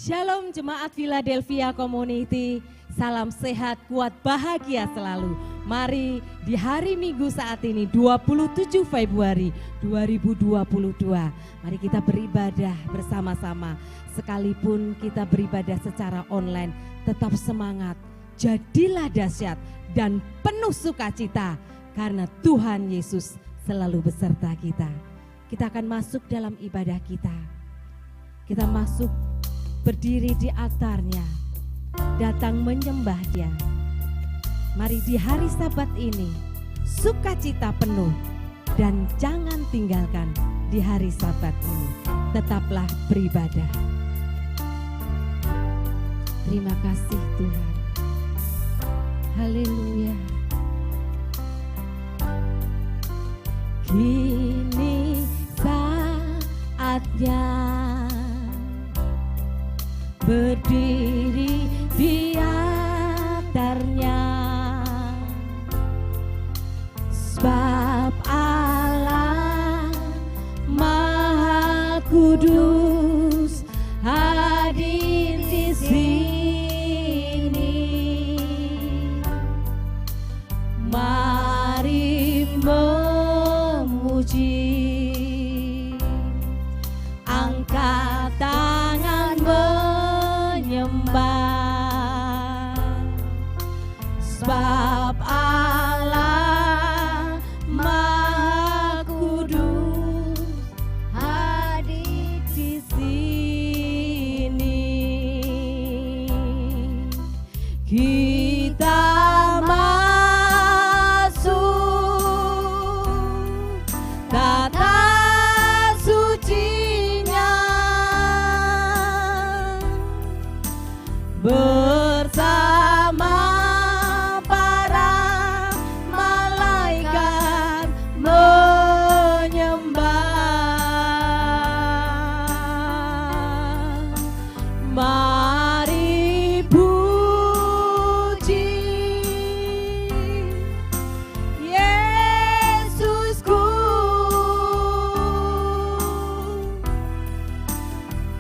Shalom Jemaat Philadelphia Community, salam sehat, kuat, bahagia selalu. Mari di hari Minggu saat ini 27 Februari 2022, mari kita beribadah bersama-sama. Sekalipun kita beribadah secara online, tetap semangat, jadilah dahsyat dan penuh sukacita karena Tuhan Yesus selalu beserta kita. Kita akan masuk dalam ibadah kita. Kita masuk berdiri di altarnya, datang menyembah Dia. Mari di hari Sabat ini sukacita penuh dan jangan tinggalkan di hari Sabat ini. Tetaplah beribadah. Terima kasih Tuhan. Haleluya. Kini saatnya berdiri di altarnya, sebab Allah Maha Kudus hadir di sini. Mari memuji, angkat tangan menyembah, sebab Allah Maha Kudus hadir di sini. Kita masuk tata sucinya bersama para malaikat menyembah. Mari puji Yesusku,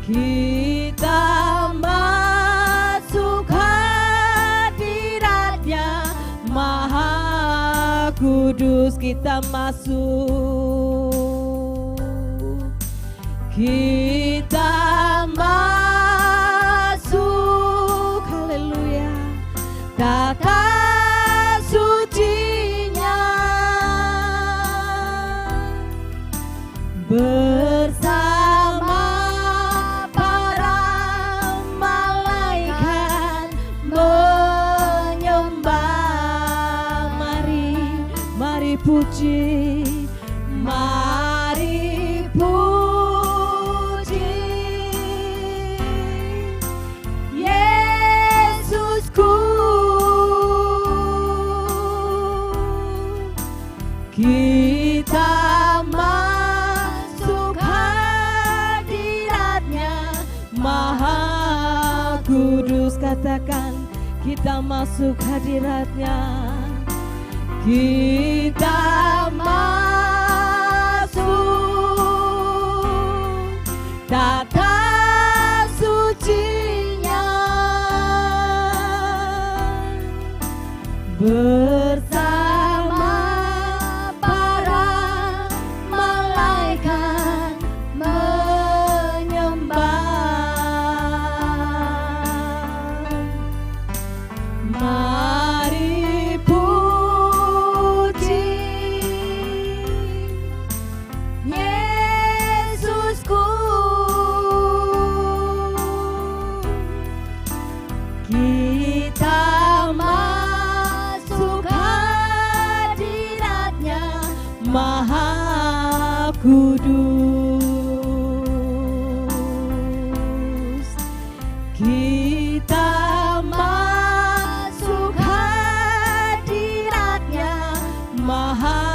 kita masuk hadiratnya Maha Kudus. Kita masuk, kita masuk, haleluya, tata sucinya bersama para malaikat menyembah. Mari puji, mari puji Yesusku, kita masuk hadiratnya Maha Kudus. Katakan, kita masuk hadiratnya. Kita masuk tata sucinya bersama para malaikat menyembah. Mari puji Yesusku, kita masuk hadiratnya Maha Kudus. Kita masuk hadiratnya Maha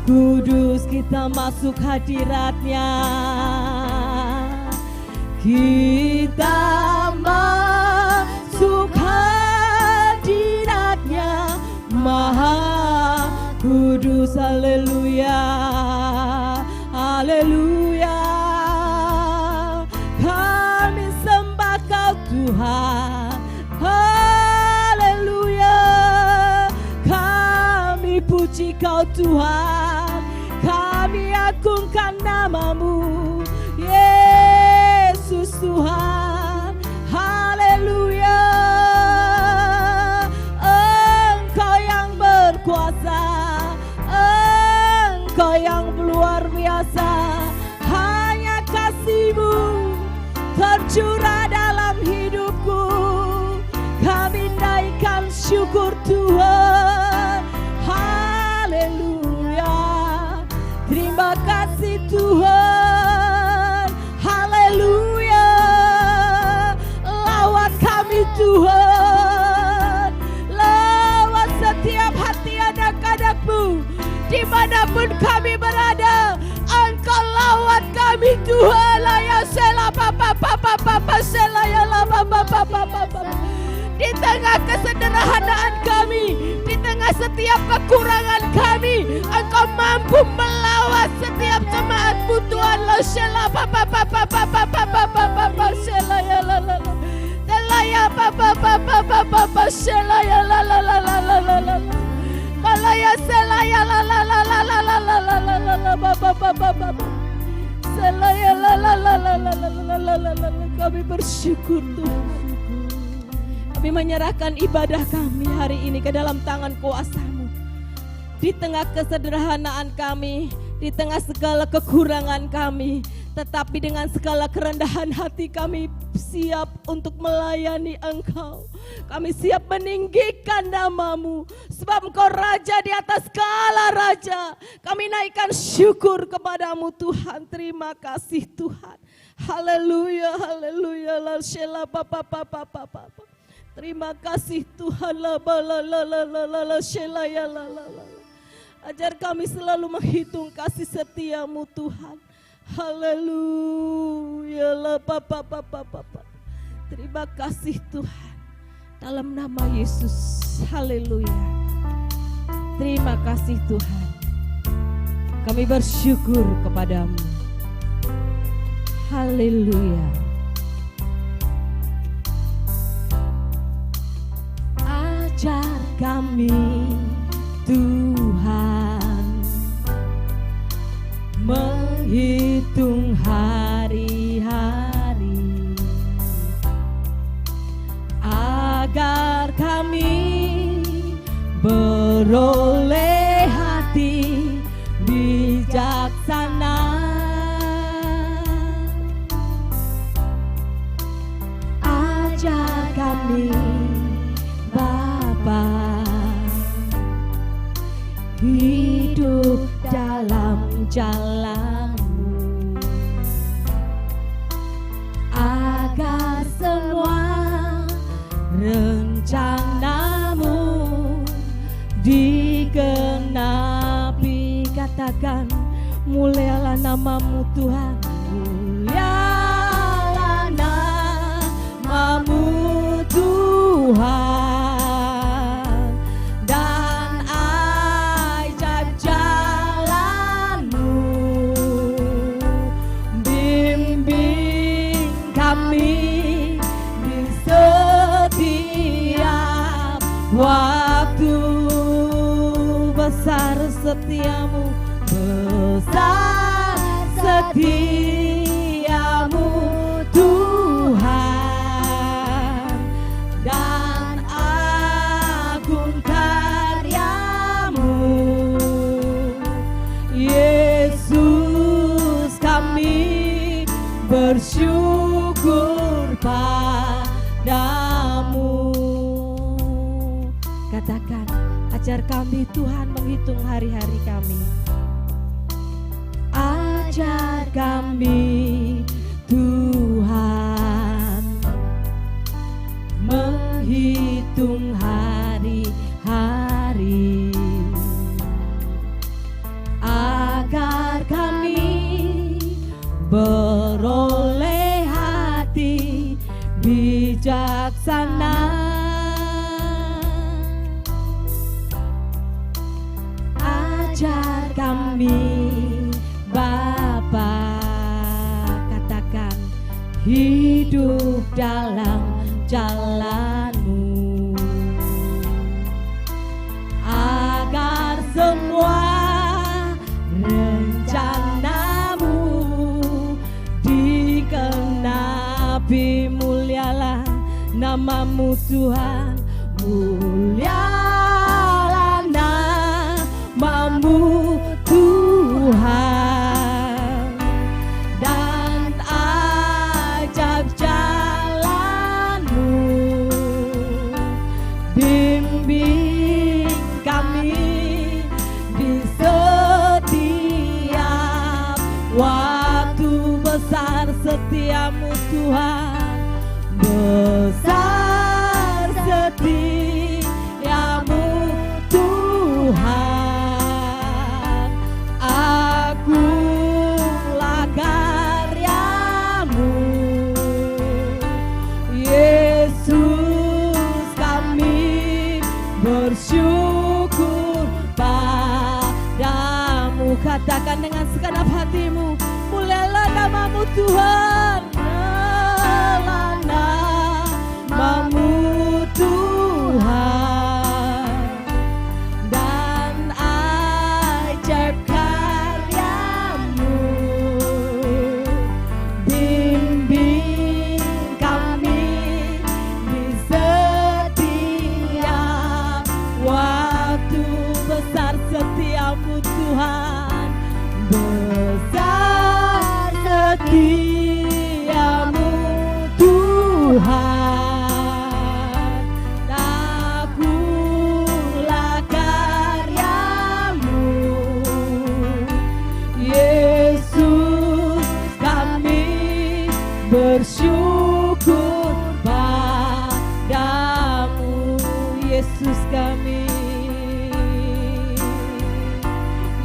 Kudus. Kita masuk hadiratnya. Kita masuk hadiratnya Maha Kudus. Haleluya, haleluya. Kami sembah Tuhan, kami agungkan nama-Mu, Yesus Tuhan. Haleluya, Engkau yang berkuasa, Engkau yang luar biasa. Hanya kasih-Mu tercurah dalam hidupku. Kami naikkan syukur Tuhan. Haleluya, terima kasih Tuhan. Haleluya, lawat kami Tuhan, lawat setiap hati anak-anak-Mu dimanapun kami berada. Engkau lawat kami Tuhan. Laya sela papa papa papa sela ya la papa papa papa. Di tengah kesederhanaan kami, di tengah setiap kekurangan kami, Engkau mampu melawat setiap jemaat-Mu Tuhan. La sela papa papa papa papa papa sela ya la la la. Laya papa papa papa sela ya la la la la la la la. Malaya selaya la la la la la la la la la la la ba ba ba ba ba. Selaya la la la la la la la la la la. Kami bersyukur Tuhan. Kami menyerahkan ibadah kami hari ini ke dalam tangan kuasa-Mu. Di tengah kesederhanaan kami, di tengah segala kekurangan kami, tetapi dengan segala kerendahan hati kami siap untuk melayani Engkau. Kami siap meninggikan nama-Mu, sebab Engkau Raja di atas segala raja. Kami naikkan syukur kepadamu Tuhan. Terima kasih Tuhan. Haleluya, haleluya. La shela papa papa papa. Terima kasih Tuhan. La la la la la la la shela ya la la la. Ajar kami selalu menghitung kasih setia-Mu Tuhan. Haleluya, la papa papa papa. Terima kasih Tuhan. Dalam nama Yesus. Haleluya. Terima kasih Tuhan. Kami bersyukur kepadamu. Haleluya. Ajar kami Tuhan menghitung hari-hari, agar kami beroleh hati bijaksana. Ajar kami Bapa hidup dalam jalan-Mu, agar semua rencana-Mu digenapi. Katakan, mulialah nama-Mu Tuhan, mulialah nama-Mu Tuhan, dan ajaib jalan-Mu. Bimbing kami di setiap waktu. Besar setiamu, besar setiamu Tuhan, dan agung karya-Mu. Yesus, kami bersyukur padamu. Katakan, ajar kami Tuhan menghitung hari-hari kami. Ajar kami Tuhan menghitung hari-hari, agar kami beroleh hati bijaksana. Ajar kami Bapa, katakan, hidup dalam jalan-Mu, agar semua Tapi mulialah namamu Tuhan, mulialah namamu Tuhan, dan ajaib jalanmu, bimbing kami di setiap waktu. Besar setiamu Tuhan, besar setiamu Tuhan. Akulah karyamu, Yesus, kami bersyukur padamu. Katakan dengan segenap hatimu, mulialah namamu Tuhan, mulialah namamu Tuhan, dan ajaib karyamu, bimbing kami di setiap waktu. Besar setiamu Tuhan, besar setiamu Tuhan. Akulah karyamu, Yesus, kami bersyukur padamu. Yesus, kami,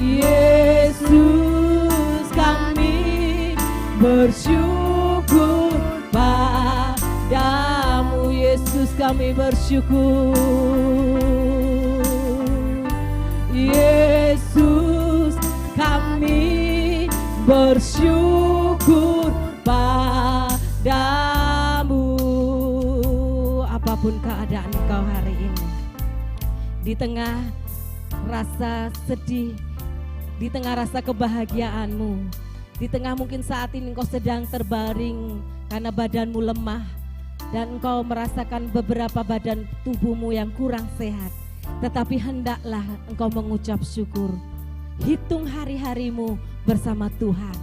Yesus, kami bersyukur padamu. Yesus, kami bersyukur. Yesus, kami bersyukur padamu. Apapun keadaan engkau hari ini, di tengah rasa sedih, di tengah rasa kebahagiaanmu, di tengah mungkin saat ini engkau sedang terbaring karena badanmu lemah dan engkau merasakan beberapa badan tubuhmu yang kurang sehat, tetapi hendaklah engkau mengucap syukur. Hitung hari-harimu bersama Tuhan,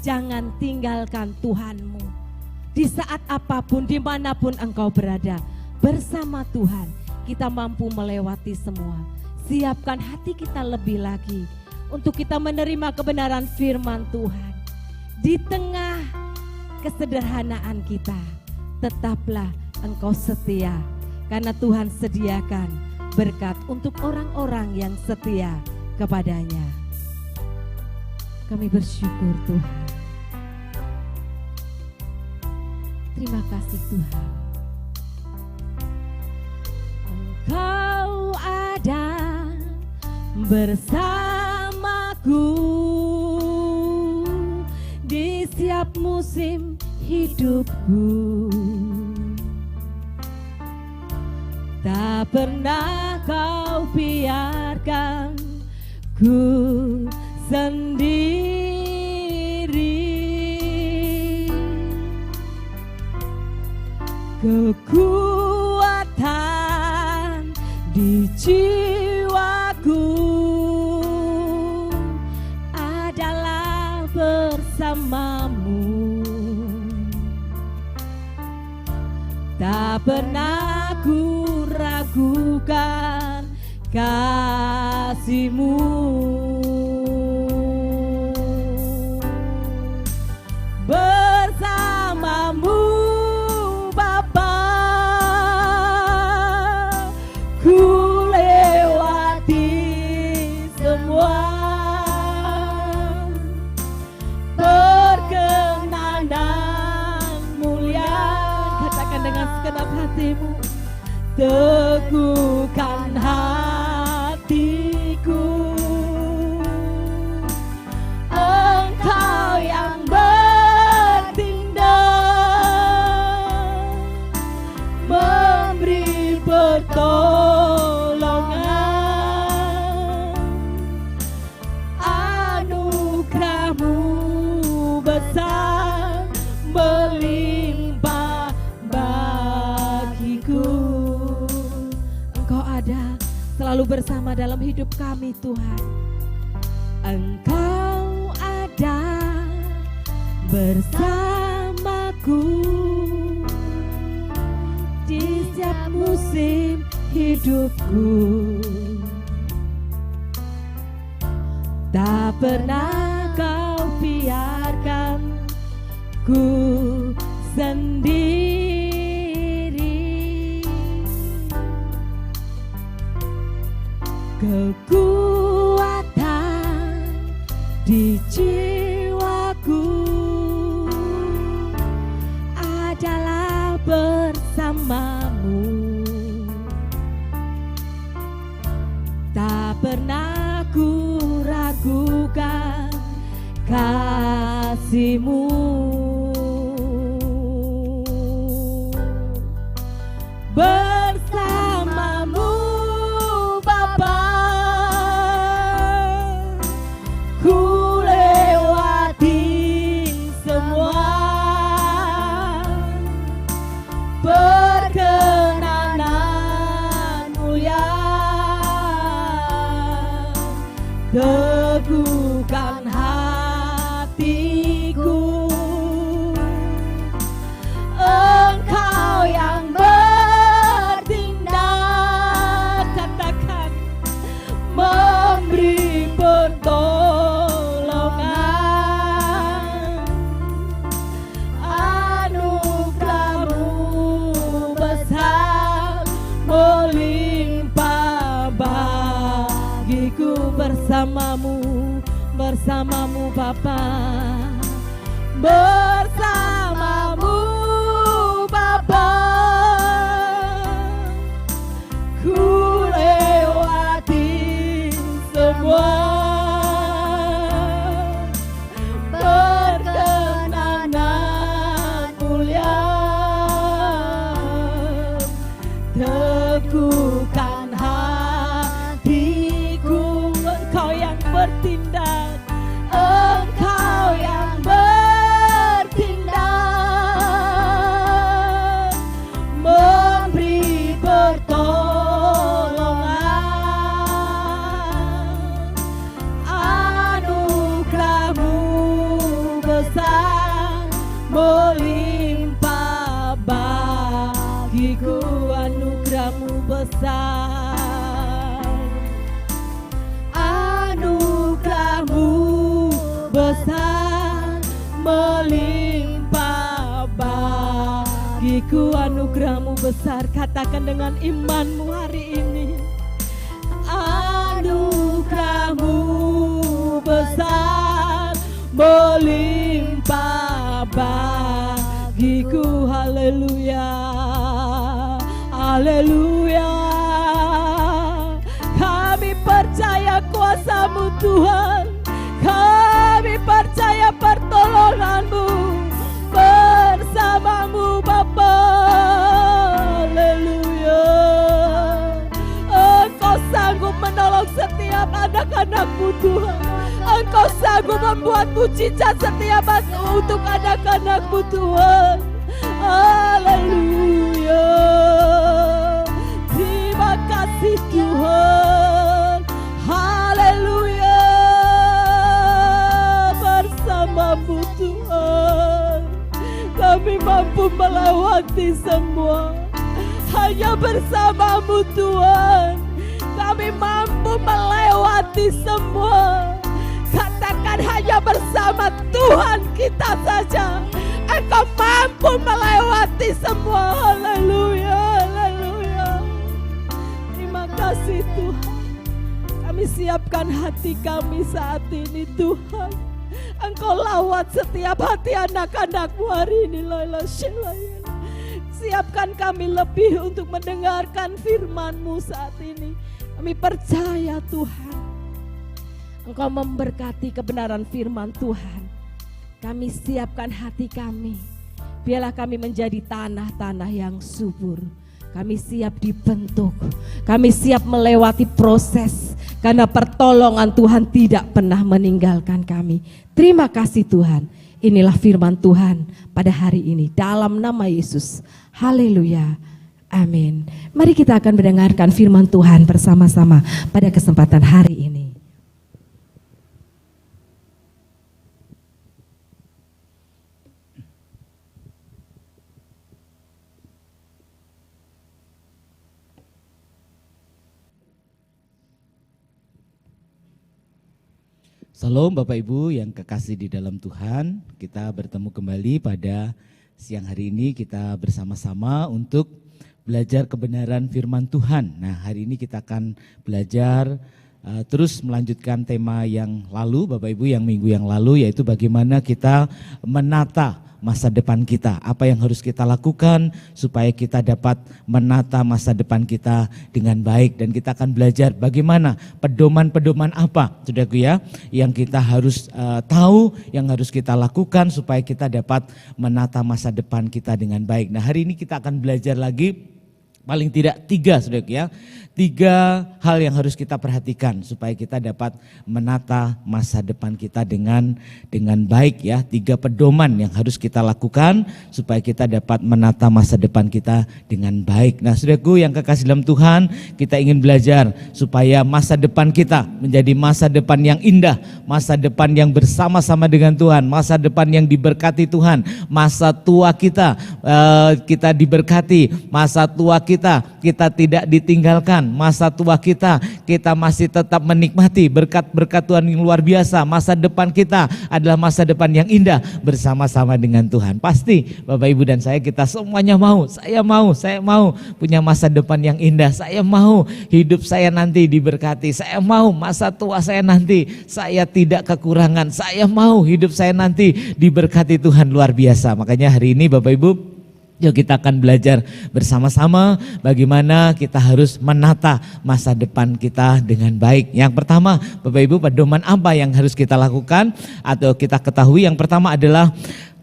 jangan tinggalkan Tuhanmu. Di saat apapun, dimanapun engkau berada, bersama Tuhan kita mampu melewati semua. Siapkan hati kita lebih lagi untuk kita menerima kebenaran firman Tuhan. Di tengah kesederhanaan kita, tetaplah engkau setia, karena Tuhan sediakan berkat untuk orang-orang yang setia kepadanya. Kami bersyukur Tuhan. Terima kasih Tuhan. Engkau ada bersamaku di setiap musim hidupku. Tak pernah kau biarkan ku sendiri. Kekuatan di jiwaku adalah bersamamu. Tak pernah ku ragukan kasih-Mu. Bersamamu Bapa, ku lewati semua perkenanan mulia. Katakan dengan segenap hatimu, teguhkan hatiku. Engkau yang bertindak, memberi pertolongan. Anugerah-Mu besar melimpah selalu bersama dalam hidup kami Tuhan. Engkau ada bersamaku di setiap musim hidupku. Tak pernah kau biarkan ku sendiri. Kekuatan di jiwaku adalah bersamamu. Tak pernah ku ragukan kasih-Mu. Bersamamu Bapa, ku lewati semua perkenanan mulia. Teguhkan hatiku, Engkau yang bertindak, katakan, memberi pertolongan. Anugerah-Mu besar melimpah bagiku. Bersamamu Bapa, bersamamu Bapa, ku lewati semua perkenanan mulia. Teguhkan hatiku, Engkau yang bertindak, Engkau yang bertindak, memberi pertolongan. Anugerah-Mu besar melimpah bagiku. Anugerah-Mu besar, anugerah-Mu besar melimpah bagiku. Anugerah-Mu besar, katakan dengan imanmu hari ini. Anugerah-Mu besar melimpah bagiku. Haleluya, haleluya. Kami percaya kuasa-Mu Tuhan, kami percaya pertolongan-Mu bersamamu Bapa. Haleluya. Engkau sanggup menolong setiap anak-anak-Mu Tuhan. Engkau sanggup membuat mujizat setiap untuk anak-anak-Mu Tuhan. Haleluya. Terima kasih Tuhan. Haleluya. Bersamamu Tuhan, kami mampu melewati semua. Hanya bersamamu Tuhan, kami mampu melewati semua. Katakan, hanya bersama Tuhan kita saja Engkau mampu melewati semua. Haleluya, haleluya. Terima kasih Tuhan. Kami siapkan hati kami saat ini Tuhan. Engkau lawat setiap hati anak-anak-Mu hari ini. Siapkan kami lebih untuk mendengarkan firman-Mu saat ini. Kami percaya Tuhan, Engkau memberkati kebenaran firman Tuhan. Kami siapkan hati kami. Biarlah kami menjadi tanah-tanah yang subur. Kami siap dibentuk. Kami siap melewati proses. Karena pertolongan Tuhan tidak pernah meninggalkan kami. Terima kasih Tuhan. Inilah firman Tuhan pada hari ini. Dalam nama Yesus. Haleluya. Amin. Mari kita akan mendengarkan firman Tuhan bersama-sama pada kesempatan hari ini. Salam Bapak Ibu yang kekasih di dalam Tuhan, kita bertemu kembali pada siang hari ini. Kita bersama-sama untuk belajar kebenaran firman Tuhan. Nah, hari ini kita akan belajar terus melanjutkan tema yang lalu Bapak Ibu, yang minggu yang lalu, yaitu bagaimana kita menata masa depan kita, apa yang harus kita lakukan supaya kita dapat menata masa depan kita dengan baik. Dan kita akan belajar bagaimana pedoman-pedoman apa, saudaraku ya, yang kita harus tahu, yang harus kita lakukan supaya kita dapat menata masa depan kita dengan baik. Nah, hari ini kita akan belajar lagi paling tidak 3, saudaraku ya, 3 hal yang harus kita perhatikan supaya kita dapat menata masa depan kita dengan baik ya. 3 pedoman yang harus kita lakukan supaya kita dapat menata masa depan kita dengan baik. Nah, saudaraku yang kekasih dalam Tuhan, kita ingin belajar supaya masa depan kita menjadi masa depan yang indah, masa depan yang bersama-sama dengan Tuhan, masa depan yang diberkati Tuhan. Masa tua kita kita diberkati, masa tua kita tidak ditinggalkan, masa tua kita masih tetap menikmati berkat-berkat Tuhan yang luar biasa. Masa depan kita adalah masa depan yang indah bersama-sama dengan Tuhan. Pasti Bapak Ibu dan saya, kita semuanya mau, saya mau punya masa depan yang indah. Saya mau hidup saya nanti diberkati, saya mau masa tua saya nanti saya tidak kekurangan, saya mau hidup saya nanti diberkati Tuhan luar biasa. Makanya hari ini Bapak Ibu, yuk kita akan belajar bersama-sama bagaimana kita harus menata masa depan kita dengan baik. Yang pertama Bapak Ibu, pedoman apa yang harus kita lakukan atau kita ketahui? Yang pertama adalah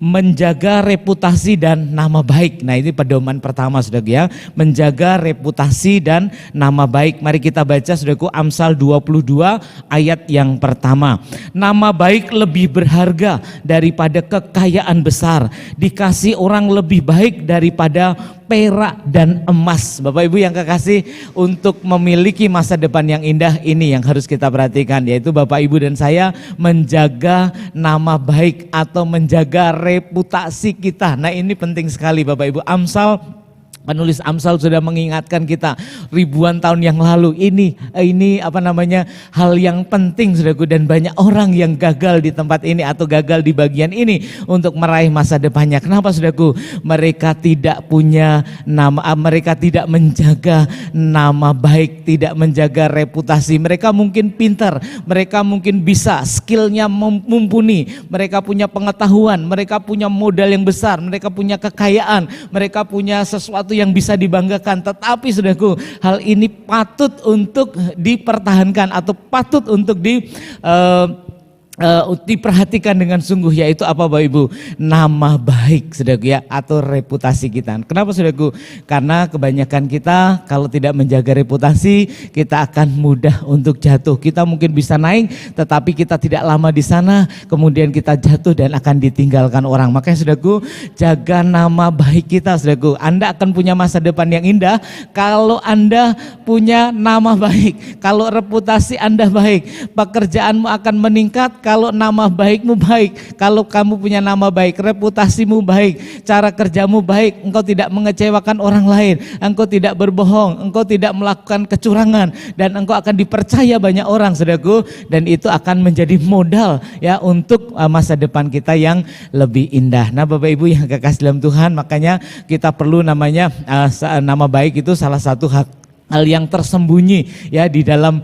menjaga reputasi dan nama baik. Nah, ini pedoman pertama, saudaraku ya, menjaga reputasi dan nama baik. Mari kita baca, saudaraku, Amsal 22 ayat yang pertama. Nama baik lebih berharga daripada kekayaan besar, dikasih orang lebih baik daripada perak dan emas. Bapak Ibu yang kekasih, untuk memiliki masa depan yang indah, ini yang harus kita perhatikan, yaitu Bapak Ibu dan saya menjaga nama baik atau menjaga reputasi kita. Nah, ini penting sekali Bapak Ibu. Penulis Amsal sudah mengingatkan kita ribuan tahun yang lalu. Ini hal yang penting, saudaraku, dan banyak orang yang gagal di tempat ini atau gagal di bagian ini untuk meraih masa depannya. Kenapa, saudaraku? Mereka tidak punya nama, mereka tidak menjaga nama baik, tidak menjaga reputasi. Mereka mungkin pintar, mereka mungkin bisa, skillnya mumpuni, mereka punya pengetahuan, mereka punya modal yang besar, mereka punya kekayaan, mereka punya sesuatu yang bisa dibanggakan. Tetapi saudaraku, hal ini patut untuk dipertahankan atau patut untuk diperhatikan dengan sungguh, yaitu apa Bapak Ibu? Nama baik, saudaraku ya, atau reputasi kita. Kenapa, saudaraku? Karena kebanyakan kita kalau tidak menjaga reputasi, kita akan mudah untuk jatuh. Kita mungkin bisa naik, tetapi kita tidak lama di sana, kemudian kita jatuh dan akan ditinggalkan orang. Makanya, saudaraku, jaga nama baik kita, saudaraku. Anda akan punya masa depan yang indah kalau Anda punya nama baik, kalau reputasi Anda baik. Pekerjaanmu akan meningkat kalau nama baikmu baik. Kalau kamu punya nama baik, reputasimu baik, cara kerjamu baik, engkau tidak mengecewakan orang lain, engkau tidak berbohong, engkau tidak melakukan kecurangan, dan engkau akan dipercaya banyak orang, saudaraku, dan itu akan menjadi modal ya untuk masa depan kita yang lebih indah. Nah, Bapak Ibu yang kekasih dalam Tuhan, makanya kita perlu nama baik itu salah satu hal yang tersembunyi ya di dalam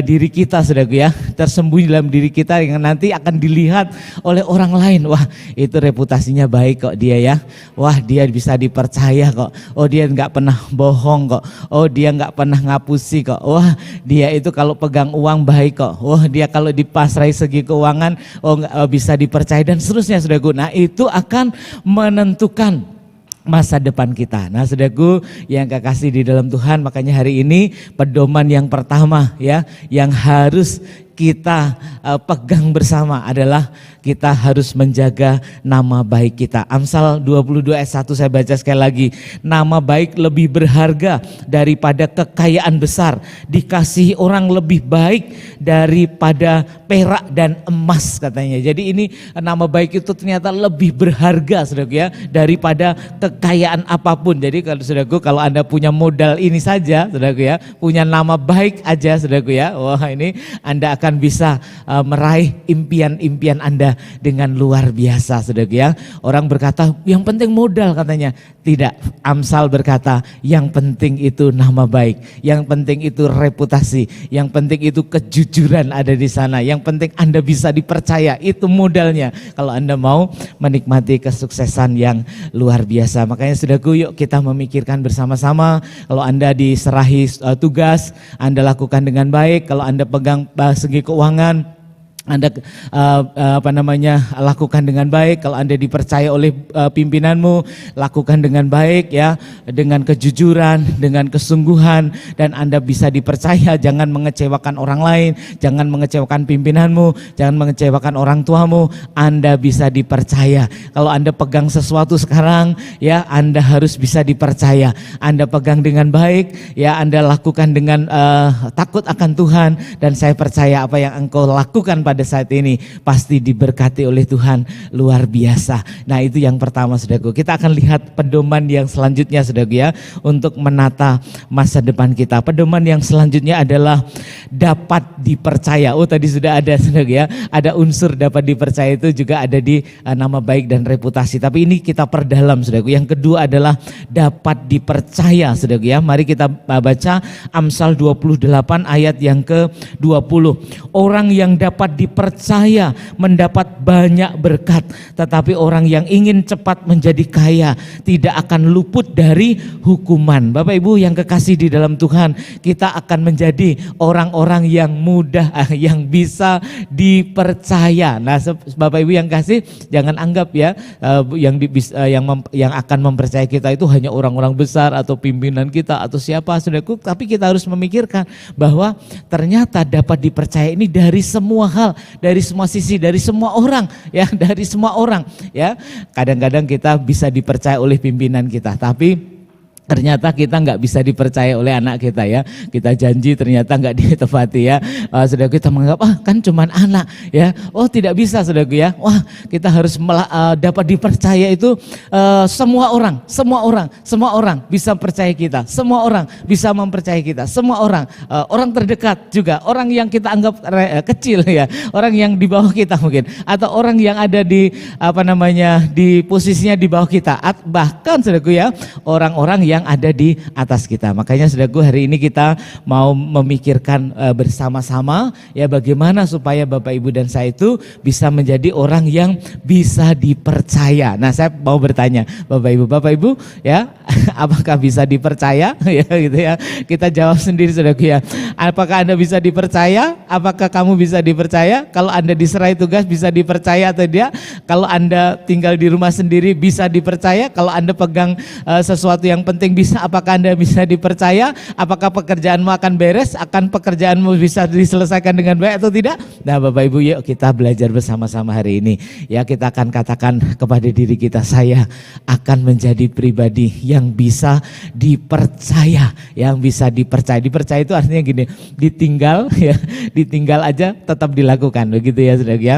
diri kita, saudaraku ya, tersembunyi dalam diri kita yang nanti akan dilihat oleh orang lain. Wah, itu reputasinya baik kok dia ya, wah dia bisa dipercaya kok, oh dia nggak pernah bohong kok, oh dia nggak pernah ngapusi kok, wah dia itu kalau pegang uang baik kok, wah dia kalau dipasrai segi keuangan bisa dipercaya, dan seterusnya, saudaraku. Nah, itu akan menentukan masa depan kita. Nah, saudaraku yang kekasih di dalam Tuhan, makanya hari ini pedoman yang pertama ya, yang harus kita pegang bersama adalah kita harus menjaga nama baik kita. Amsal 22 ayat 1 saya baca sekali lagi. Nama baik lebih berharga daripada kekayaan besar. Dikasihi orang lebih baik daripada perak dan emas katanya. Jadi ini nama baik itu ternyata lebih berharga saudaraku ya daripada kekayaan apapun. Jadi saudaraku kalau Anda punya modal ini saja saudaraku ya, punya nama baik aja saudaraku ya. Wah ini Anda akan bisa meraih impian-impian Anda dengan luar biasa saudaraku ya. Orang berkata yang penting modal katanya. Tidak, Amsal berkata yang penting itu nama baik, yang penting itu reputasi, yang penting itu kejujuran ada di sana, yang penting Anda bisa dipercaya, itu modalnya kalau Anda mau menikmati kesuksesan yang luar biasa. Makanya saudaraku yuk kita memikirkan bersama-sama, kalau Anda diserahi tugas, Anda lakukan dengan baik. Kalau Anda pegang segi keuangan, Anda lakukan dengan baik. Kalau Anda dipercaya oleh pimpinanmu, lakukan dengan baik ya, dengan kejujuran, dengan kesungguhan, dan Anda bisa dipercaya. Jangan mengecewakan orang lain, jangan mengecewakan pimpinanmu, jangan mengecewakan orang tuamu. Anda bisa dipercaya. Kalau Anda pegang sesuatu sekarang ya, Anda harus bisa dipercaya. Anda pegang dengan baik ya, Anda lakukan dengan takut akan Tuhan, dan saya percaya apa yang engkau lakukan pada saat ini pasti diberkati oleh Tuhan luar biasa. Nah itu yang pertama saudaraku. Kita akan lihat pedoman yang selanjutnya saudaraku ya, untuk menata masa depan kita. Pedoman yang selanjutnya adalah dapat dipercaya. Oh tadi sudah ada saudaraku ya, ada unsur dapat dipercaya itu juga ada di nama baik dan reputasi. Tapi ini kita perdalam saudaraku. Yang kedua adalah dapat dipercaya saudaraku ya. Mari kita baca Amsal 28 ayat yang ke-20. Orang yang dapat dipercaya mendapat banyak berkat, tetapi orang yang ingin cepat menjadi kaya tidak akan luput dari hukuman. Bapak Ibu yang kekasih di dalam Tuhan, kita akan menjadi orang-orang yang mudah, yang bisa dipercaya. Nah Bapak Ibu yang kasih, jangan anggap ya yang akan mempercaya kita itu hanya orang-orang besar atau pimpinan kita atau siapa saudaraku, tapi kita harus memikirkan bahwa ternyata dapat dipercaya ini dari semua hal, dari semua sisi, dari semua orang ya, dari semua orang ya. Kadang-kadang kita bisa dipercaya oleh pimpinan kita, tapi ternyata kita nggak bisa dipercaya oleh anak kita ya. Kita janji ternyata nggak ditepati ya. Saudara kita menganggap kan cuman anak ya. Oh tidak bisa saudaraku ya. Wah kita harus dapat dipercaya itu semua orang bisa percaya kita. Semua orang bisa mempercayai kita. Semua orang, orang terdekat juga, orang yang kita anggap kecil ya, orang yang di bawah kita mungkin, atau orang yang ada di di posisinya di bawah kita, bahkan saudaraku ya, orang-orang yang ada di atas kita. Makanya saudaraku hari ini kita mau memikirkan bersama-sama ya bagaimana supaya Bapak Ibu dan saya itu bisa menjadi orang yang bisa dipercaya. Nah saya mau bertanya Bapak Ibu ya, apakah bisa dipercaya ya gitu ya. Kita jawab sendiri saudaraku ya. Apakah Anda bisa dipercaya? Apakah kamu bisa dipercaya? Kalau Anda diserai tugas bisa dipercaya atau tidak? Kalau Anda tinggal di rumah sendiri bisa dipercaya? Kalau Anda pegang sesuatu yang penting bisa, apakah Anda bisa dipercaya? Apakah pekerjaanmu akan beres? Akan pekerjaanmu bisa diselesaikan dengan baik atau tidak? Nah Bapak Ibu yuk kita belajar bersama-sama hari ini. Ya kita akan katakan kepada diri kita, saya akan menjadi pribadi yang bisa dipercaya. Yang bisa dipercaya. Dipercaya itu artinya gini, ditinggal ya, ditinggal aja tetap dilakukan. Begitu ya saudara ya.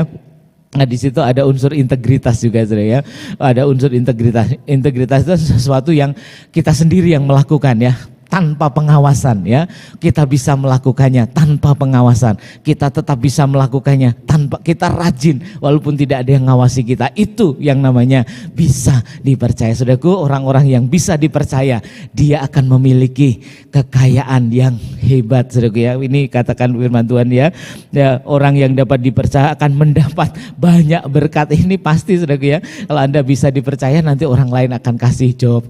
Nah di situ ada unsur integritas juga saudara ya. Ada unsur integritas. Integritas itu sesuatu yang kita sendiri yang melakukan ya, tanpa pengawasan ya. Kita bisa melakukannya tanpa pengawasan. Kita tetap bisa melakukannya tanpa, kita rajin walaupun tidak ada yang ngawasi kita. Itu yang namanya bisa dipercaya. Saudaraku, orang-orang yang bisa dipercaya, dia akan memiliki kekayaan yang hebat saudaraku ya. Ini katakan firman Tuhan ya. Ya, orang yang dapat dipercaya akan mendapat banyak berkat. Ini pasti saudaraku ya. Kalau Anda bisa dipercaya, nanti orang lain akan kasih job,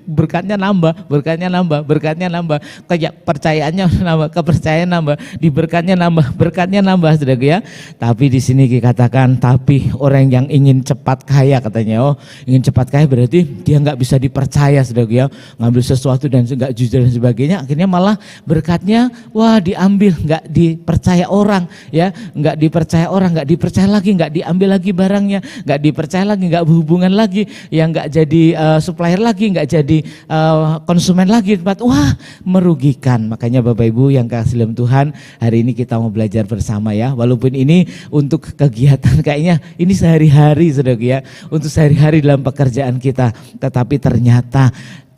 berkatnya nambah nambah, berkatnya nambah, kepercayaannya nambah, kepercayaan nambah, diberkatnya nambah, berkatnya nambah, saudaraku ya. Tapi di sini dikatakan, tapi orang yang ingin cepat kaya katanya, ingin cepat kaya berarti dia nggak bisa dipercaya, saudaraku ya, ngambil sesuatu dan nggak jujur dan sebagainya, akhirnya malah berkatnya diambil, nggak dipercaya orang ya, nggak dipercaya orang, nggak dipercaya lagi, nggak diambil lagi barangnya, nggak dipercaya lagi, nggak berhubungan lagi, yang nggak jadi supplier lagi, nggak jadi konsumen lagi, merugikan. Makanya Bapak Ibu yang kasih dalam Tuhan, hari ini kita mau belajar bersama ya, walaupun ini untuk kegiatan kayaknya ini sehari-hari saudara ya, untuk sehari-hari dalam pekerjaan kita, tetapi ternyata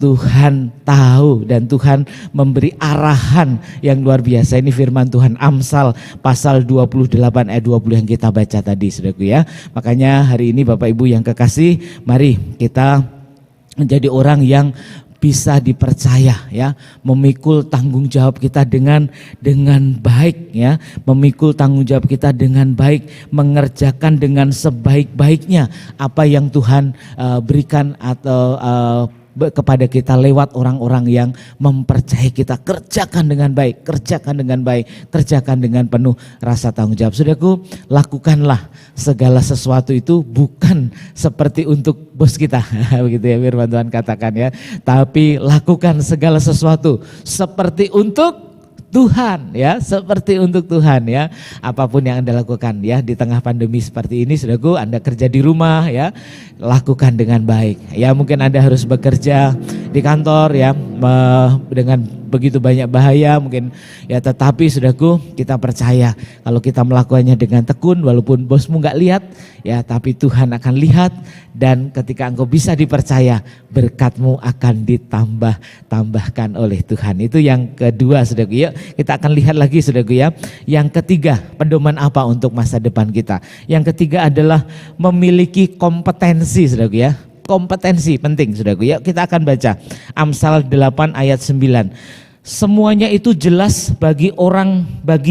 Tuhan tahu dan Tuhan memberi arahan yang luar biasa. Ini firman Tuhan Amsal pasal 28 ayat 20 yang kita baca tadi saudaraku ya. Makanya hari ini Bapak Ibu yang kekasih, mari kita menjadi orang yang bisa dipercaya ya, memikul tanggung jawab kita dengan baik ya, memikul tanggung jawab kita dengan baik, mengerjakan dengan sebaik-baiknya apa yang Tuhan berikan atau kepada kita lewat orang-orang yang mempercayai kita. Kerjakan dengan baik, kerjakan dengan baik, kerjakan dengan penuh rasa tanggung jawab. Saudaraku, lakukanlah segala sesuatu itu bukan seperti untuk bos kita, begitu ya firman Tuhan katakan ya, tapi lakukan segala sesuatu seperti untuk Tuhan ya, seperti untuk Tuhan ya. Apapun yang Anda lakukan ya di tengah pandemi seperti ini, saudaraku, Anda kerja di rumah ya, lakukan dengan baik. Ya mungkin Anda harus bekerja di kantor ya, dengan begitu banyak bahaya mungkin ya, tetapi saudaraku, kita percaya kalau kita melakukannya dengan tekun, walaupun bosmu nggak lihat ya, tapi Tuhan akan lihat, dan ketika engkau bisa dipercaya, berkatmu akan ditambahkan oleh Tuhan. Itu yang kedua saudaraku ya. Kita akan lihat lagi saudaraku ya. Yang ketiga, pedoman apa untuk masa depan kita? Yang ketiga adalah memiliki kompetensi saudaraku ya. Kompetensi penting saudaraku ya. Kita akan baca Amsal 8 ayat 9. Semuanya itu jelas bagi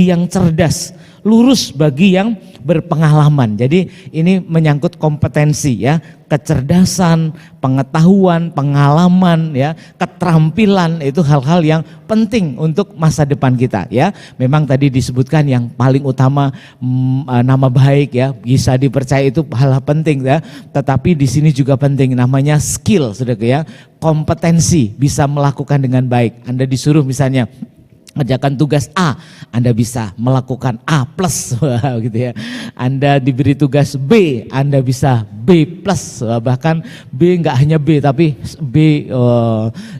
yang cerdas, lurus bagi yang berpengalaman. Jadi ini menyangkut kompetensi ya, kecerdasan, pengetahuan, pengalaman ya, keterampilan, itu hal-hal yang penting untuk masa depan kita ya. Memang tadi disebutkan yang paling utama nama baik ya, bisa dipercaya, itu hal penting ya. Tetapi di sini juga penting namanya skill saudara ya, kompetensi, bisa melakukan dengan baik. Anda disuruh misalnya mengerjakan tugas A, Anda bisa melakukan A plus gitu ya. Anda diberi tugas B, Anda bisa B plus, bahkan B nggak hanya B tapi B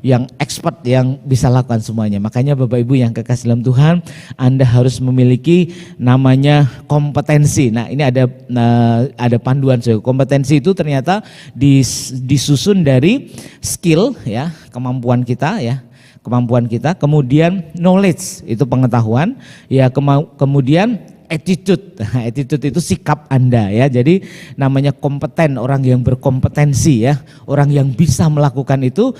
yang expert, yang bisa lakukan semuanya. Makanya Bapak Ibu yang kekasih dalam Tuhan, Anda harus memiliki namanya kompetensi. Nah ini ada panduan. Kompetensi itu ternyata disusun dari skill ya, kemampuan kita ya, kemudian knowledge itu pengetahuan ya, kemudian attitude. Attitude itu sikap Anda ya. Jadi namanya kompeten, orang yang berkompetensi ya, orang yang bisa melakukan itu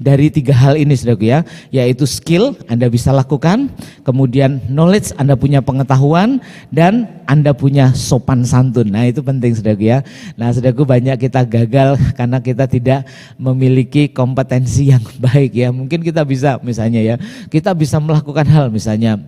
dari tiga hal ini saudaraku ya, yaitu skill Anda bisa lakukan, kemudian knowledge Anda punya pengetahuan, dan Anda punya sopan santun. Nah itu penting saudaraku ya. Nah saudaraku, banyak kita gagal karena kita tidak memiliki kompetensi yang baik ya. Mungkin kita bisa misalnya ya, kita bisa melakukan hal misalnya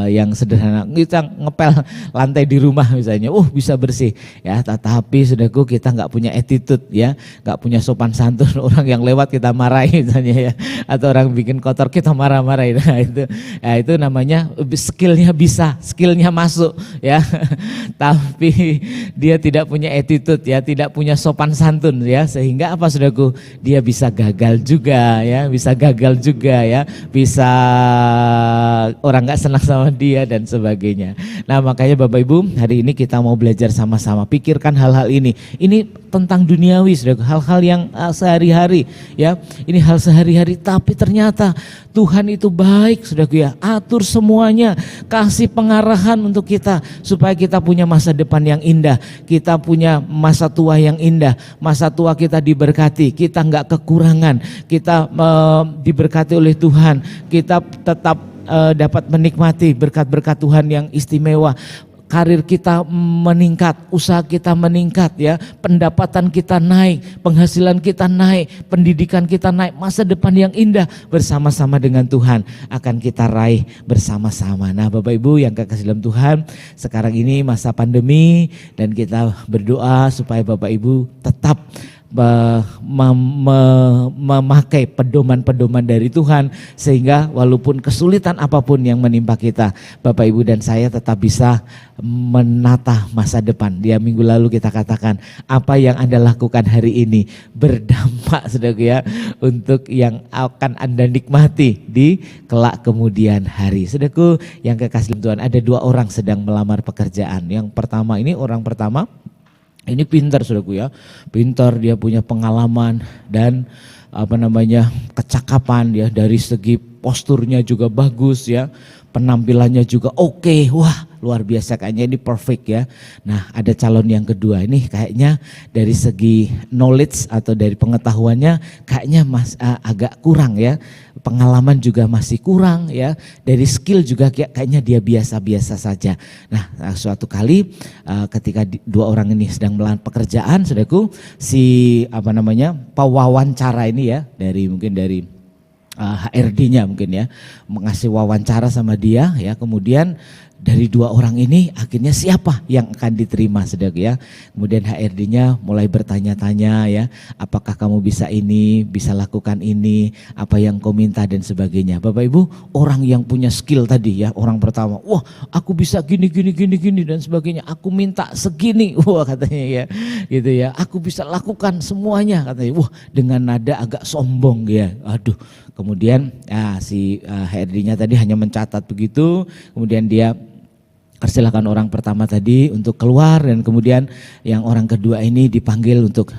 yang sederhana, kita ngepel lantai di rumah misalnya, bisa bersih ya, tetapi saudaraku kita nggak punya attitude ya, nggak punya sopan santun, orang yang lewat kita marahi misalnya ya, atau orang bikin kotor kita marah-marahin. Nah itu namanya skillnya masuk ya, tapi dia tidak punya attitude ya, tidak punya sopan santun ya, sehingga apa saudaraku, dia bisa gagal juga ya, bisa orang nggak senang sama dia dan sebagainya. Nah makanya Bapak Ibu, hari ini kita mau belajar sama-sama, pikirkan hal-hal ini. Ini tentang duniawi, saudara, hal-hal yang sehari-hari ya. Ini hal sehari-hari, tapi ternyata Tuhan itu baik, saudaraku ya. Atur semuanya, kasih pengarahan untuk kita supaya kita punya masa depan yang indah, kita punya masa tua yang indah, masa tua kita diberkati, kita nggak kekurangan, kita diberkati oleh Tuhan, kita tetap dapat menikmati berkat-berkat Tuhan yang istimewa. karir kita meningkat, usaha kita meningkat ya, pendapatan kita naik, penghasilan kita naik, pendidikan kita naik, masa depan yang indah bersama-sama dengan Tuhan akan kita raih bersama-sama. Nah Bapak Ibu yang kekasih dalam Tuhan, sekarang ini masa pandemi dan kita berdoa supaya Bapak Ibu tetap memakai pedoman-pedoman dari Tuhan sehingga walaupun kesulitan apapun yang menimpa kita, Bapak Ibu dan saya tetap bisa menata masa depan. Dia minggu lalu kita katakan apa yang Anda lakukan hari ini berdampak saudaraku ya untuk yang akan Anda nikmati di kelak kemudian hari. Saudaraku yang kekasih Tuhan, ada 2 orang sedang melamar pekerjaan. Yang pertama ini orang pertama ini pintar saudaraku ya, pintar, dia punya pengalaman dan kecakapan ya, dari segi posturnya juga bagus ya, penampilannya juga oke. Wah luar biasa, kayaknya ini perfect ya. Nah ada calon yang kedua ini kayaknya dari segi knowledge atau dari pengetahuannya kayaknya agak kurang ya, pengalaman juga masih kurang ya, dari skill juga kayaknya dia biasa-biasa saja. Nah suatu kali ketika 2 orang ini sedang melakukan pekerjaan, saudaraku, si pewawancara ini ya, mungkin dari HRD-nya mungkin ya, mengasih wawancara sama dia ya, kemudian dari 2 orang ini akhirnya siapa yang akan diterima saudaraku ya. Kemudian HRD-nya mulai bertanya-tanya ya, apakah kamu bisa ini, bisa lakukan ini, apa yang kau minta dan sebagainya. Bapak Ibu, orang yang punya skill tadi ya, orang pertama, wah aku bisa gini dan sebagainya, aku minta segini, wah katanya ya, gitu ya, aku bisa lakukan semuanya katanya, wah dengan nada agak sombong ya, aduh. Kemudian si HRD-nya tadi hanya mencatat begitu, kemudian dia persilahkan orang pertama tadi untuk keluar dan kemudian yang orang kedua ini dipanggil untuk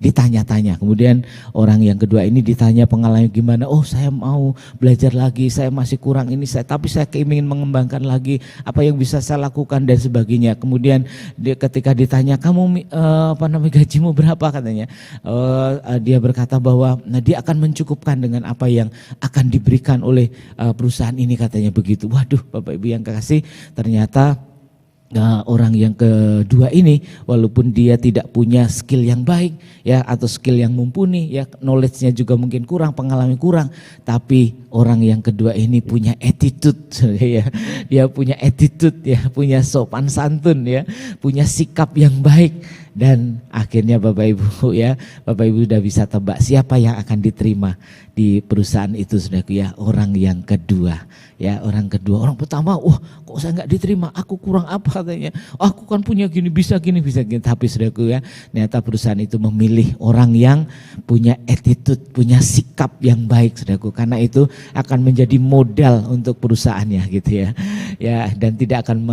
ditanya-tanya. Kemudian orang yang kedua ini ditanya pengalaman gimana, oh saya mau belajar lagi, saya masih kurang ini, tapi saya ingin mengembangkan lagi, apa yang bisa saya lakukan dan sebagainya. Kemudian ketika ditanya kamu gajimu berapa katanya, dia berkata bahwa dia akan mencukupkan dengan apa yang akan diberikan oleh perusahaan ini katanya begitu. Waduh Bapak Ibu yang kekasih, ternyata orang yang kedua ini walaupun dia tidak punya skill yang baik ya atau skill yang mumpuni ya, knowledge-nya juga mungkin kurang, pengalaman kurang, tapi orang yang kedua ini punya attitude ya. Dia punya attitude ya, punya sopan santun ya, punya sikap yang baik. Dan akhirnya Bapak Ibu ya, Bapak Ibu sudah bisa tebak siapa yang akan diterima di perusahaan itu saudaraku ya, orang yang kedua ya, orang kedua. Orang pertama, wah kok saya nggak diterima, aku kurang apa katanya, oh, aku kan punya gini, bisa gini. Tapi saudaraku ya, ternyata perusahaan itu memilih orang yang punya attitude, punya sikap yang baik saudaraku, karena itu akan menjadi modal untuk perusahaannya gitu ya. Ya, dan tidak akan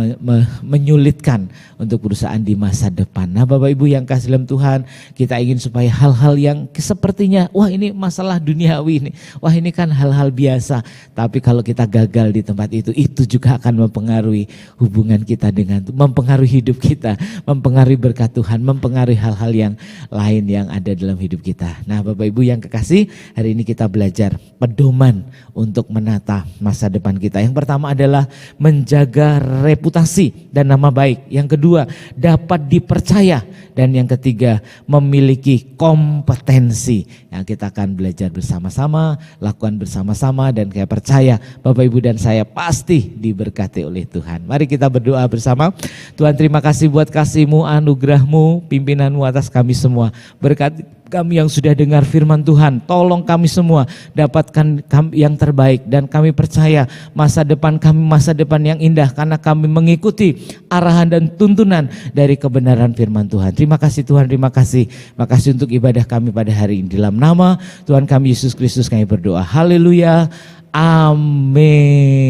menyulitkan untuk perusahaan di masa depan. Nah Bapak Ibu yang kasih dalam Tuhan, kita ingin supaya hal-hal yang sepertinya wah ini masalah duniawi ini, wah ini kan hal-hal biasa, tapi kalau kita gagal di tempat itu juga akan mempengaruhi hubungan kita dengan Tuhan, mempengaruhi hidup kita, mempengaruhi berkat Tuhan, mempengaruhi hal-hal yang lain yang ada dalam hidup kita. Nah Bapak Ibu yang kekasih, hari ini kita belajar pedoman untuk menata masa depan kita. Yang pertama adalah menjaga reputasi dan nama baik. Yang kedua, dapat dipercaya. Dan yang ketiga, memiliki kompetensi. Yang kita akan belajar bersama-sama, lakukan bersama-sama, dan saya percaya Bapak Ibu dan saya pasti diberkati oleh Tuhan. Mari kita berdoa bersama. Tuhan, terima kasih buat kasih-Mu, anugerah-Mu, pimpinan-Mu atas kami semua. Berkati kami yang sudah dengar firman Tuhan, tolong kami semua dapatkan yang terbaik, dan kami percaya masa depan kami masa depan yang indah karena kami mengikuti arahan dan tuntunan dari kebenaran firman Tuhan. Terima kasih Tuhan, terima kasih. Makasih untuk ibadah kami pada hari ini. Dalam nama Tuhan kami Yesus Kristus kami berdoa. Haleluya. Amin.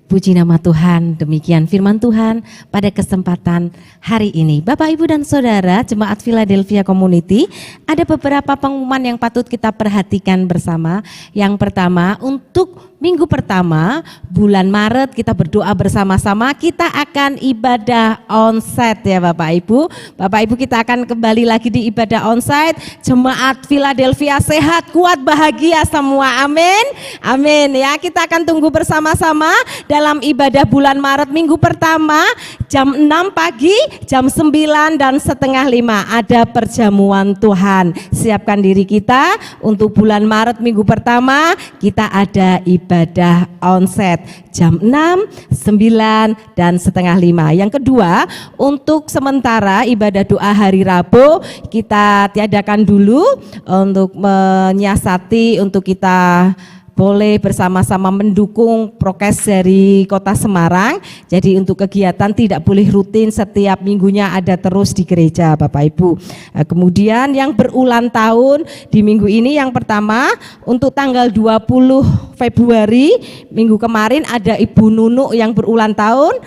Puji nama Tuhan, demikian firman Tuhan pada kesempatan hari ini. Bapak, Ibu, dan Saudara, Jemaat Philadelphia Community, ada beberapa pengumuman yang patut kita perhatikan bersama. Yang pertama, untuk minggu pertama bulan Maret kita berdoa bersama-sama, kita akan ibadah onsite ya Bapak Ibu. Bapak Ibu, kita akan kembali lagi di ibadah onsite. Jemaat Philadelphia sehat, kuat, bahagia semua. Amin. Amin ya. Kita akan tunggu bersama-sama dalam ibadah bulan Maret minggu pertama jam 6 pagi, jam 9 dan setengah 5 ada perjamuan Tuhan. Siapkan diri kita untuk bulan Maret minggu pertama, kita ada ibadah onsite jam 6, 9 dan setengah 5. Yang kedua, untuk sementara ibadah doa hari Rabu kita tiadakan dulu untuk menyiasati, untuk kita boleh bersama-sama mendukung prokes dari Kota Semarang. Jadi untuk kegiatan tidak boleh rutin, setiap minggunya ada terus di gereja Bapak Ibu. Kemudian yang berulang tahun di minggu ini, yang pertama untuk tanggal 20 Februari minggu kemarin ada Ibu Nunu yang berulang tahun,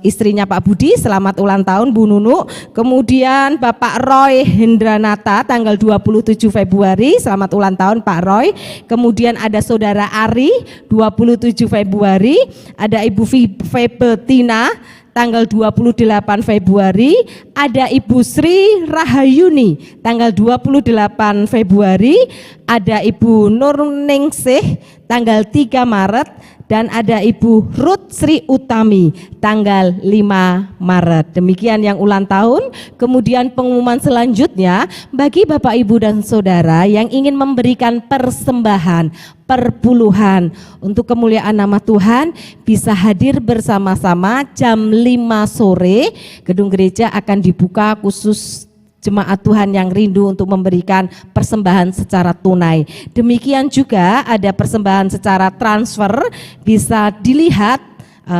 istrinya Pak Budi, selamat ulang tahun Bu Nunu. Kemudian Bapak Roy Hendranata tanggal 27 Februari, selamat ulang tahun Pak Roy. Kemudian ada Saudara Ari 27 Februari, ada Ibu Febetina tanggal 28 Februari, ada Ibu Sri Rahayuni tanggal 28 Februari, ada Ibu Nurningsih tanggal 3 Maret, dan ada Ibu Ruth Sri Utami tanggal 5 Maret. Demikian yang ulang tahun. Kemudian pengumuman selanjutnya bagi Bapak Ibu dan Saudara yang ingin memberikan persembahan perpuluhan untuk kemuliaan nama Tuhan, bisa hadir bersama-sama jam 5 sore. Gedung gereja akan dibuka khusus jemaat Tuhan yang rindu untuk memberikan persembahan secara tunai. Demikian juga ada persembahan secara transfer, bisa dilihat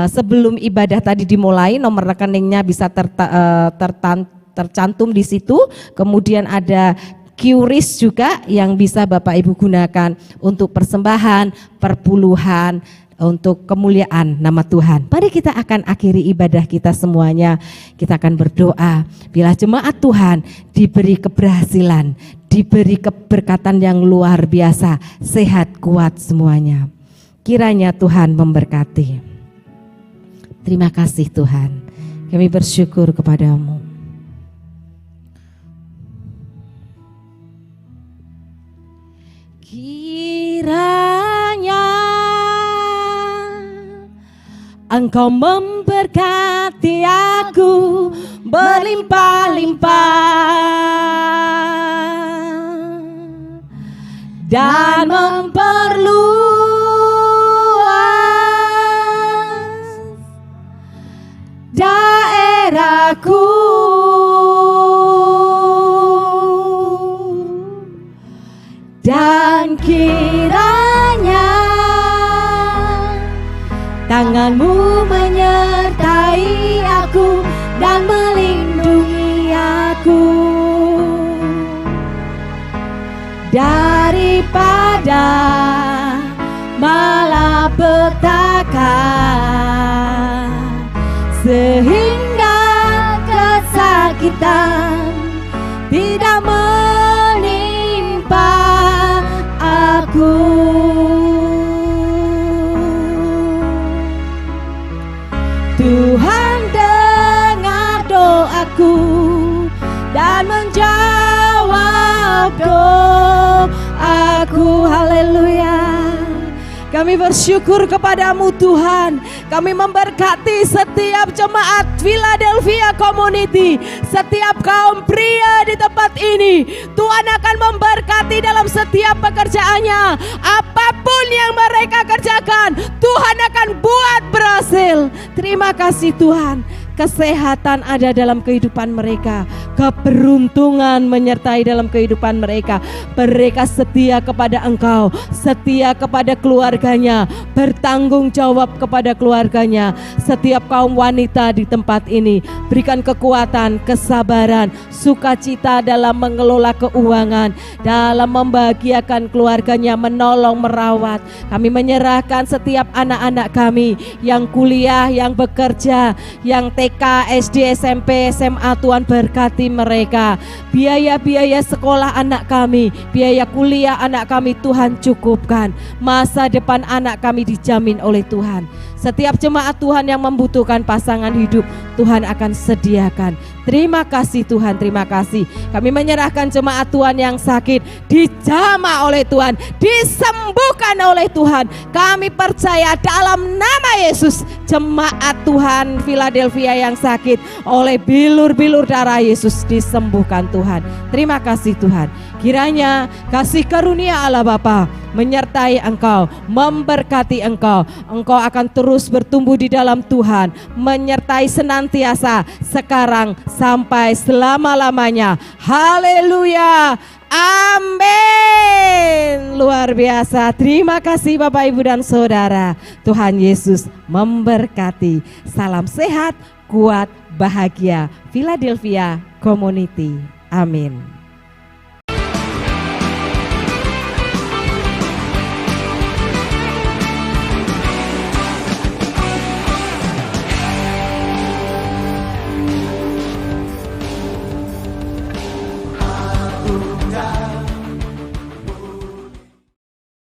sebelum ibadah tadi dimulai, nomor rekeningnya bisa tercantum di situ. Kemudian ada QRIS juga yang bisa Bapak Ibu gunakan untuk persembahan perpuluhan untuk kemuliaan nama Tuhan. Mari kita akan akhiri ibadah kita semuanya. Kita akan berdoa bila jemaat Tuhan diberi keberhasilan, diberi keberkatan yang luar biasa, sehat, kuat semuanya. Kiranya Tuhan memberkati. Terima kasih Tuhan. Kami bersyukur kepadamu. Kiranya Engkau memberkati aku berlimpah-limpah dan memperluas daerahku, dan kiranya tanganmu menyertai aku dan melindungi aku daripada malapetaka, sehingga kesakitan tidak menimpa aku. Tuhan dengar doaku dan menjawab doaku. Haleluya. Kami bersyukur kepadamu Tuhan. Kami memberkati setiap jemaat Philadelphia Community, setiap kaum pria di tempat ini. Tuhan akan memberkati dalam setiap pekerjaannya. Apapun yang mereka kerjakan, Tuhan akan buat berhasil. Terima kasih Tuhan. Kesehatan ada dalam kehidupan mereka, keberuntungan menyertai dalam kehidupan mereka. Mereka setia kepada Engkau, setia kepada keluarganya, bertanggung jawab kepada keluarganya. Setiap kaum wanita di tempat ini, berikan kekuatan, kesabaran, sukacita dalam mengelola keuangan, dalam membahagiakan keluarganya, menolong, merawat. Kami menyerahkan setiap anak-anak kami yang kuliah, yang bekerja, yang TK, SD, SMP, SMA. Tuhan berkati memberkati mereka. Biaya-biaya sekolah anak kami, biaya kuliah anak kami Tuhan cukupkan. Masa depan anak kami dijamin oleh Tuhan. Setiap jemaat Tuhan yang membutuhkan pasangan hidup, Tuhan akan sediakan. Terima kasih Tuhan, terima kasih. Kami menyerahkan jemaat Tuhan yang sakit, dijamah oleh Tuhan, disembuhkan oleh Tuhan. Kami percaya dalam nama Yesus, jemaat Tuhan Philadelphia yang sakit oleh bilur-bilur darah Yesus disembuhkan Tuhan. Terima kasih Tuhan. Kiranya kasih karunia Allah Bapa menyertai engkau, memberkati engkau. Engkau akan terus bertumbuh di dalam Tuhan, menyertai senantiasa sekarang sampai selama-lamanya. Haleluya. Amin. Luar biasa. Terima kasih Bapak Ibu dan Saudara. Tuhan Yesus memberkati. Salam sehat, kuat, bahagia. Philadelphia Community. Amin. Aku